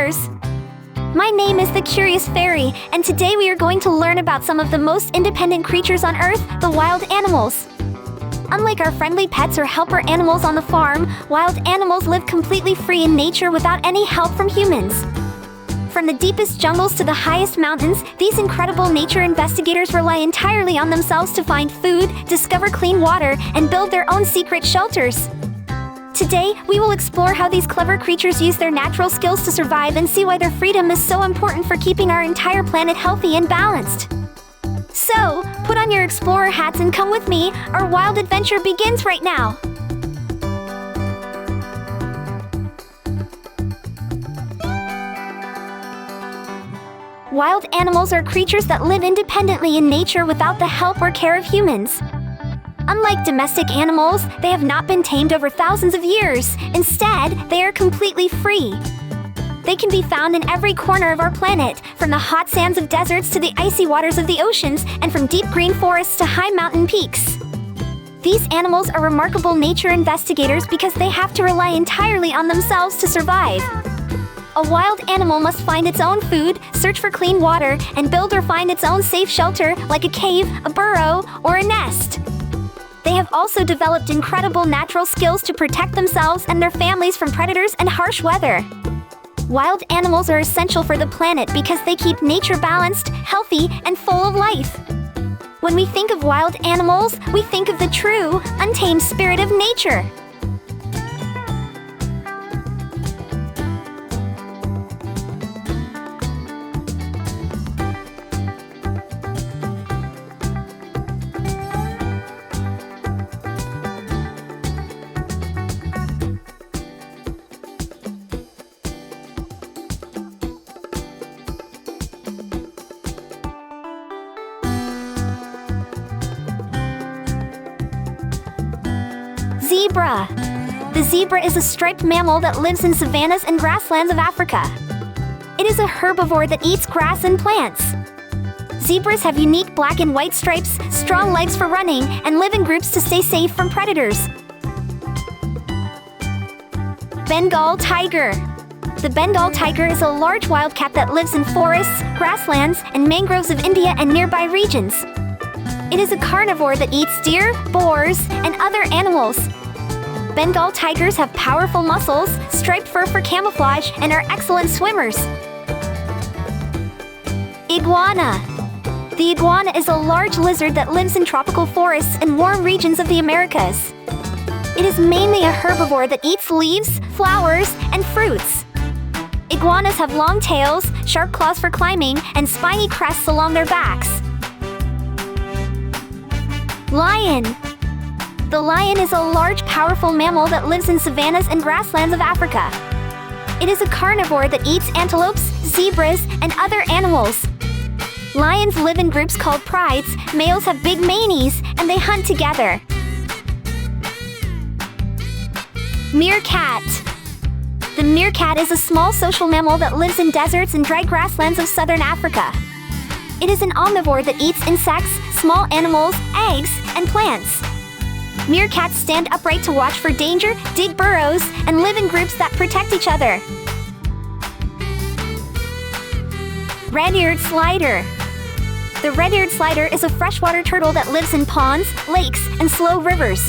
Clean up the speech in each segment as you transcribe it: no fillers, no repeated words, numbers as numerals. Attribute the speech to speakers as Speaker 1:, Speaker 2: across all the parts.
Speaker 1: yours. My name is the Curious Fairy, and today we are going to learn about some of the most independent creatures on Earth, the wild animals. Unlike our friendly pets or helper animals on the farm, wild animals live completely free in nature without any help from humans. From the deepest jungles to the highest mountains, these incredible nature investigators rely entirely on themselves to find food, discover clean water, and build their own secret shelters. Today, we will explore how these clever creatures use their natural skills to survive and see why their freedom is so important for keeping our entire planet healthy and balanced. So, put on your explorer hats and come with me. Our wild adventure begins right now. Wild animals are creatures that live independently in nature without the help or care of humans. Unlike domestic animals, they have not been tamed over thousands of years. Instead, they are completely free. They can be found in every corner of our planet, from the hot sands of deserts to the icy waters of the oceans, and from deep green forests to high mountain peaks. These animals are remarkable nature investigators because they have to rely entirely on themselves to survive. A wild animal must find its own food, search for clean water, and build or find its own safe shelter, like a cave, a burrow, or a nest. They have also developed incredible natural skills to protect themselves and their families from predators and harsh weather. Wild animals are essential for the planet because they keep nature balanced, healthy, and full of life. When we think of wild animals, we think of the true, untamed spirit of nature. Zebra. The zebra is a striped mammal that lives in savannas and grasslands of Africa. It is a herbivore that eats grass and plants. Zebras have unique black and white stripes, strong legs for running, and live in groups to stay safe from predators. Bengal tiger. The Bengal tiger is a large wildcat that lives in forests, grasslands, and mangroves of India and nearby regions. It is a carnivore that eats deer, boars, and other animals. Bengal tigers have powerful muscles, striped fur for camouflage, and are excellent swimmers. Iguana. The iguana is a large lizard that lives in tropical forests and warm regions of the Americas. It is mainly a herbivore that eats leaves, flowers, and fruits. Iguanas have long tails, sharp claws for climbing, and spiny crests along their backs. Lion. The lion is a large, powerful mammal that lives in savannas and grasslands of Africa. It is a carnivore that eats antelopes, zebras, and other animals. Lions live in groups called prides. Males have big manes, and they hunt together. Meerkat. The meerkat is a small social mammal that lives in deserts and dry grasslands of southern Africa. It is an omnivore that eats insects, small animals, eggs, and plants. Meerkats stand upright to watch for danger, dig burrows, and live in groups that protect each other. Red-eared slider. The red-eared slider is a freshwater turtle that lives in ponds, lakes, and slow rivers.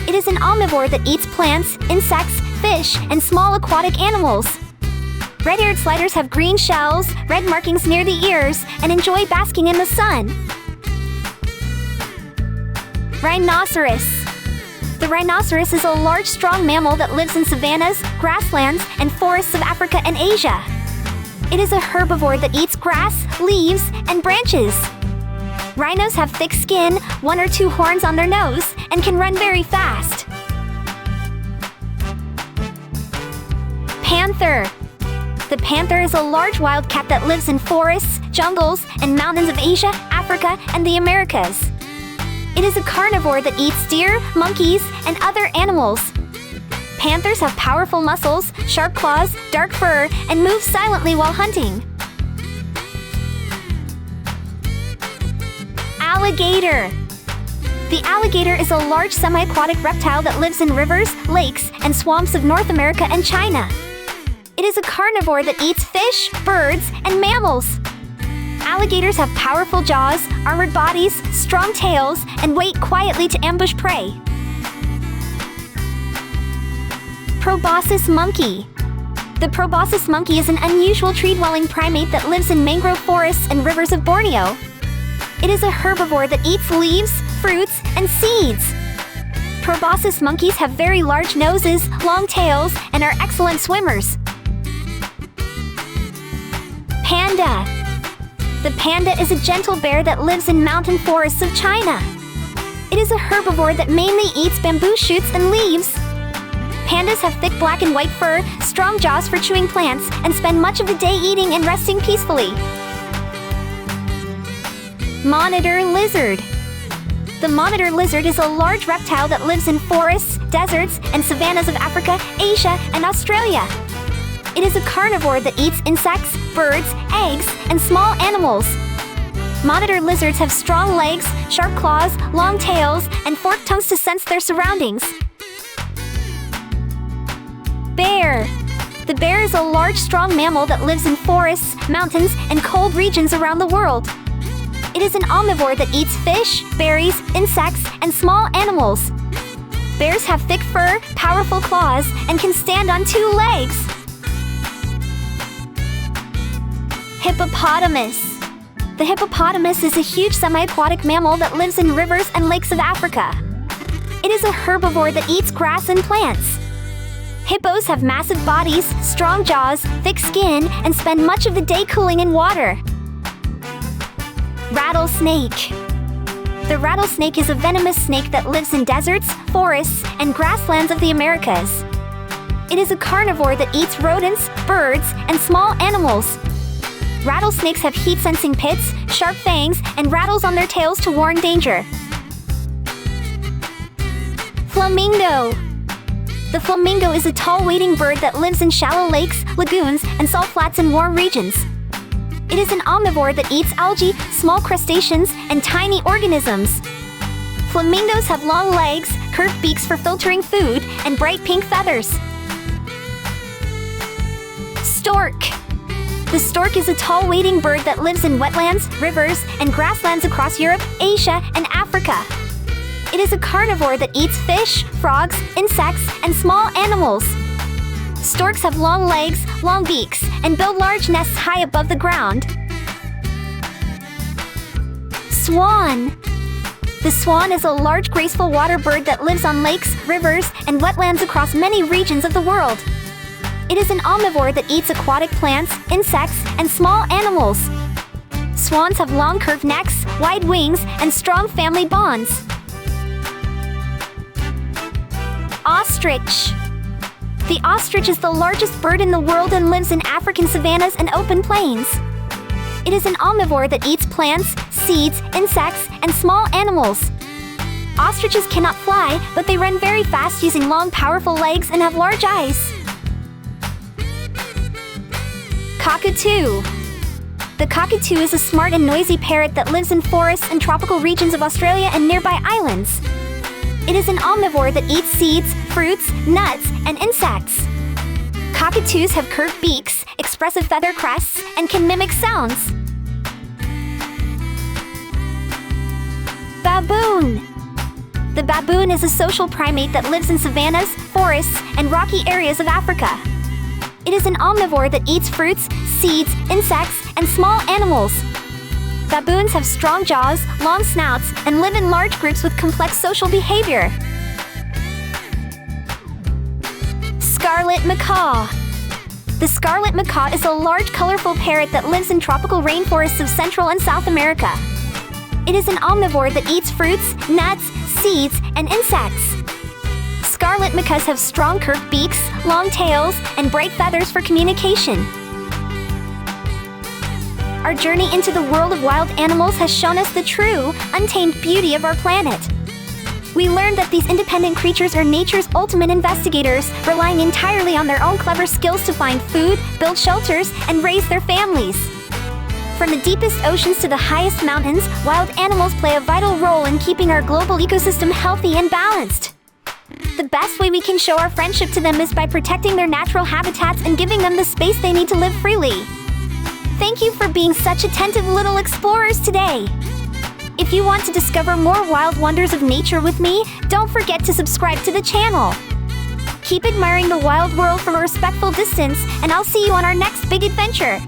Speaker 1: It is an omnivore that eats plants, insects, fish, and small aquatic animals. Red-eared sliders have green shells, red markings near the ears, and enjoy basking in the sun. Rhinoceros. The rhinoceros is a large, strong mammal that lives in savannas, grasslands, and forests of Africa and Asia. It is a herbivore that eats grass, leaves, and branches. Rhinos have thick skin, 1 or 2 horns on their nose, and can run very fast. Panther. The panther is a large wildcat that lives in forests, jungles, and mountains of Asia, Africa, and the Americas. It is a carnivore that eats deer, monkeys, and other animals. Panthers have powerful muscles, sharp claws, dark fur, and move silently while hunting. Alligator. The alligator is a large semi-aquatic reptile that lives in rivers, lakes, and swamps of North America and China. It is a carnivore that eats fish, birds, and mammals. Alligators have powerful jaws, armored bodies, strong tails, and wait quietly to ambush prey. Proboscis monkey. The proboscis monkey is an unusual tree-dwelling primate that lives in mangrove forests and rivers of Borneo. It is a herbivore that eats leaves, fruits, and seeds. Proboscis monkeys have very large noses, long tails, and are excellent swimmers. Panda. The panda is a gentle bear that lives in mountain forests of China. It is a herbivore that mainly eats bamboo shoots and leaves. Pandas have thick black and white fur, strong jaws for chewing plants, and spend much of the day eating and resting peacefully. Monitor lizard. The monitor lizard is a large reptile that lives in forests, deserts, and savannas of Africa, Asia, and Australia. It is a carnivore that eats insects, birds, eggs, and small animals. Monitor lizards have strong legs, sharp claws, long tails, and forked tongues to sense their surroundings. Bear. The bear is a large, strong mammal that lives in forests, mountains, and cold regions around the world. It is an omnivore that eats fish, berries, insects, and small animals. Bears have thick fur, powerful claws, and can stand on 2 legs. Hippopotamus. The hippopotamus is a huge semi-aquatic mammal that lives in rivers and lakes of Africa. It is a herbivore that eats grass and plants. Hippos have massive bodies, strong jaws, thick skin, and spend much of the day cooling in water. Rattlesnake. The rattlesnake is a venomous snake that lives in deserts, forests, and grasslands of the Americas. It is a carnivore that eats rodents, birds, and small animals. Rattlesnakes have heat-sensing pits, sharp fangs, and rattles on their tails to warn danger. Flamingo. The flamingo is a tall wading bird that lives in shallow lakes, lagoons, and salt flats in warm regions. It is an omnivore that eats algae, small crustaceans, and tiny organisms. Flamingos have long legs, curved beaks for filtering food, and bright pink feathers. Stork. The stork is a tall wading bird that lives in wetlands, rivers, and grasslands across Europe, Asia, and Africa. It is a carnivore that eats fish, frogs, insects, and small animals. Storks have long legs, long beaks, and build large nests high above the ground. Swan. The swan is a large, graceful water bird that lives on lakes, rivers, and wetlands across many regions of the world. It is an omnivore that eats aquatic plants, insects, and small animals. Swans have long curved necks, wide wings, and strong family bonds. Ostrich. The ostrich is the largest bird in the world and lives in African savannas and open plains. It is an omnivore that eats plants, seeds, insects, and small animals. Ostriches cannot fly, but they run very fast using long, powerful legs and have large eyes. Cockatoo. The cockatoo is a smart and noisy parrot that lives in forests and tropical regions of Australia and nearby islands. It is an omnivore that eats seeds, fruits, nuts, and insects. Cockatoos have curved beaks, expressive feather crests, and can mimic sounds. Baboon. The baboon is a social primate that lives in savannas, forests, and rocky areas of Africa. It is an omnivore that eats fruits, seeds, insects, and small animals. Baboons have strong jaws, long snouts, and live in large groups with complex social behavior. Scarlet macaw. The scarlet macaw is a large, colorful parrot that lives in tropical rainforests of Central and South America. It is an omnivore that eats fruits, nuts, seeds, and insects. Scarlet macaws have strong curved beaks, long tails, and bright feathers for communication. Our journey into the world of wild animals has shown us the true, untamed beauty of our planet. We learned that these independent creatures are nature's ultimate investigators, relying entirely on their own clever skills to find food, build shelters, and raise their families. From the deepest oceans to the highest mountains, wild animals play a vital role in keeping our global ecosystem healthy and balanced. The best way we can show our friendship to them is by protecting their natural habitats and giving them the space they need to live freely. Thank you for being such attentive little explorers today. If you want to discover more wild wonders of nature with me, don't forget to subscribe to the channel. Keep admiring the wild world from a respectful distance, and I'll see you on our next big adventure.